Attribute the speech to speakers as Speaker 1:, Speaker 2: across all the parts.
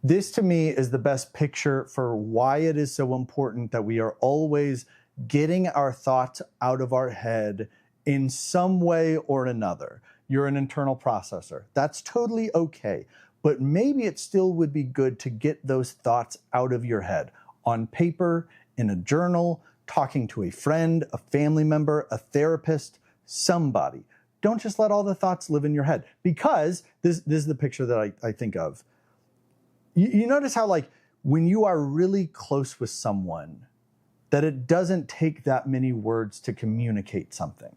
Speaker 1: This to me is the best picture for why it is so important that we are always getting our thoughts out of our head in some way or another. You're an internal processor. That's totally okay. But maybe it still would be good to get those thoughts out of your head on paper, in a journal, talking to a friend, a family member, a therapist, somebody. Don't just let all the thoughts live in your head, because this is the picture that I think of. You notice how, like, when you are really close with someone, that it doesn't take that many words to communicate something.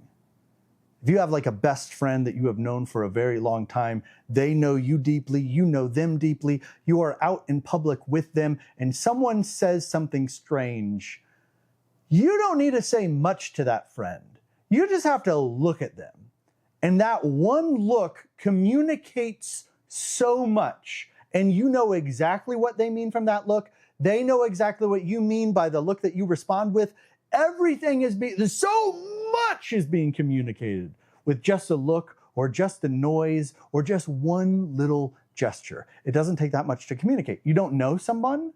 Speaker 1: If you have like a best friend that you have known for a very long time, they know you deeply, you know them deeply, you are out in public with them, and someone says something strange, you don't need to say much to that friend. You just have to look at them. And that one look communicates so much. And you know exactly what they mean from that look. They know exactly what you mean by the look that you respond with. Everything is so much is being communicated with just a look or just a noise or just one little gesture. It doesn't take that much to communicate. You don't know someone?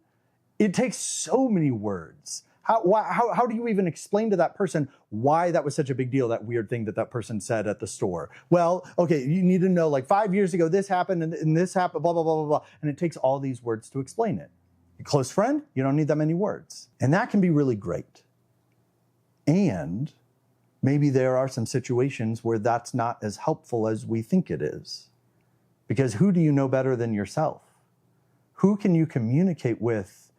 Speaker 1: It takes so many words. How do you even explain to that person why that was such a big deal, that weird thing that person said at the store? Well, okay, you need to know, like 5 years ago, this happened and this happened, blah, blah, blah, blah, blah. And it takes all these words to explain it. Your close friend, you don't need that many words. And that can be really great. And maybe there are some situations where that's not as helpful as we think it is. Because who do you know better than yourself? Who can you communicate with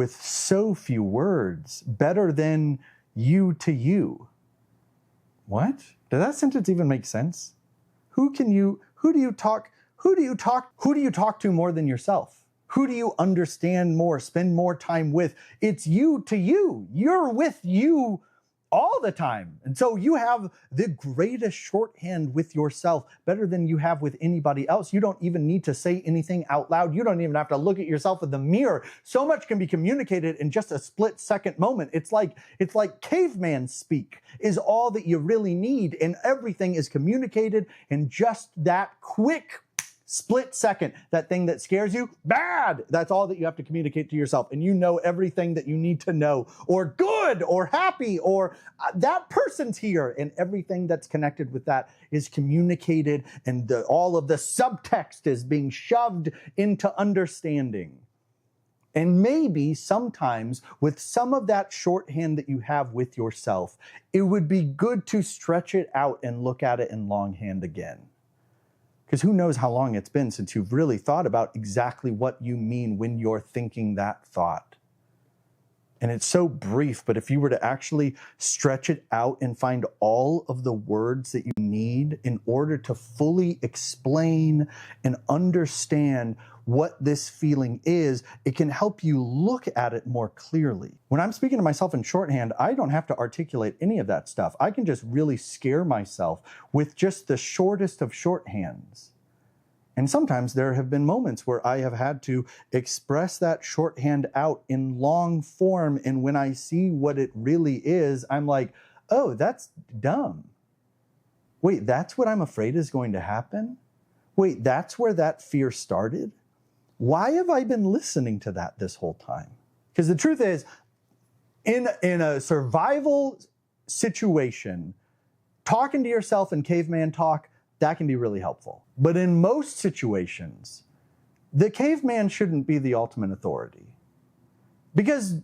Speaker 1: so few words, better than you to you? What? Did that sentence even make sense? Who do you talk to more than yourself? Who do you understand more, spend more time with? It's you to you. You're with you all the time. And so you have the greatest shorthand with yourself, better than you have with anybody else. You don't even need to say anything out loud. You don't even have to look at yourself in the mirror. So much can be communicated in just a split-second moment. It's like caveman speak is all that you really need, and everything is communicated in just that quick split second. That thing that scares you, bad. That's all that you have to communicate to yourself. And you know everything that you need to know, or good, or happy, or that person's here. And everything that's connected with that is communicated, and all of the subtext is being shoved into understanding. And maybe sometimes with some of that shorthand that you have with yourself, it would be good to stretch it out and look at it in longhand again. Because who knows how long it's been since you've really thought about exactly what you mean when you're thinking that thought. And it's so brief, but if you were to actually stretch it out and find all of the words that you need in order to fully explain and understand what this feeling is, it can help you look at it more clearly. When I'm speaking to myself in shorthand, I don't have to articulate any of that stuff. I can just really scare myself with just the shortest of shorthands. And sometimes there have been moments where I have had to express that shorthand out in long form, and when I see what it really is, I'm like, oh, that's dumb. Wait, that's what I'm afraid is going to happen? Wait, that's where that fear started? Why have I been listening to that this whole time? Because the truth is, in a survival situation, talking to yourself in caveman talk, that can be really helpful. But in most situations, the caveman shouldn't be the ultimate authority. Because,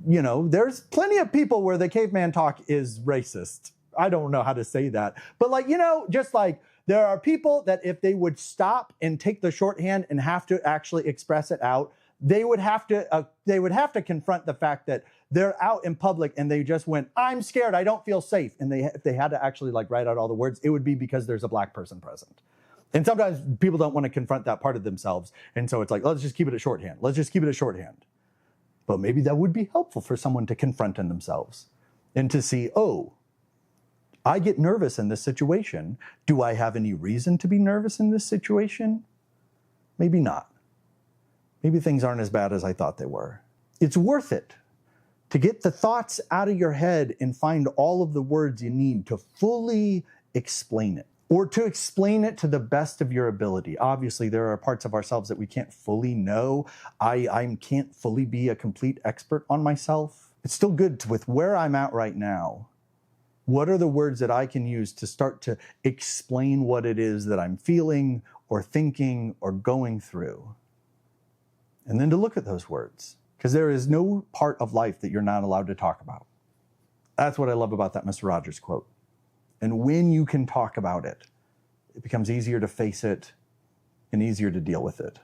Speaker 1: you know, there's plenty of people where the caveman talk is racist. I don't know how to say that. But like, you know, just like there are people that if they would stop and take the shorthand and have to actually express it out, they would have to confront the fact that they're out in public and they just went, I'm scared, I don't feel safe. And if they had to actually like write out all the words, it would be because there's a black person present. And sometimes people don't want to confront that part of themselves. And so it's like, let's just keep it at shorthand. Let's just keep it at shorthand. But maybe that would be helpful for someone to confront in themselves and to see, oh, I get nervous in this situation. Do I have any reason to be nervous in this situation? Maybe not. Maybe things aren't as bad as I thought they were. It's worth it to get the thoughts out of your head and find all of the words you need to fully explain it. or to explain it to the best of your ability. Obviously, there are parts of ourselves that we can't fully know. I can't fully be a complete expert on myself. It's still good with where I'm at right now. What are the words that I can use to start to explain what it is that I'm feeling or thinking or going through? And then to look at those words, because there is no part of life that you're not allowed to talk about. That's what I love about that Mr. Rogers quote. And when you can talk about it, it becomes easier to face it and easier to deal with it.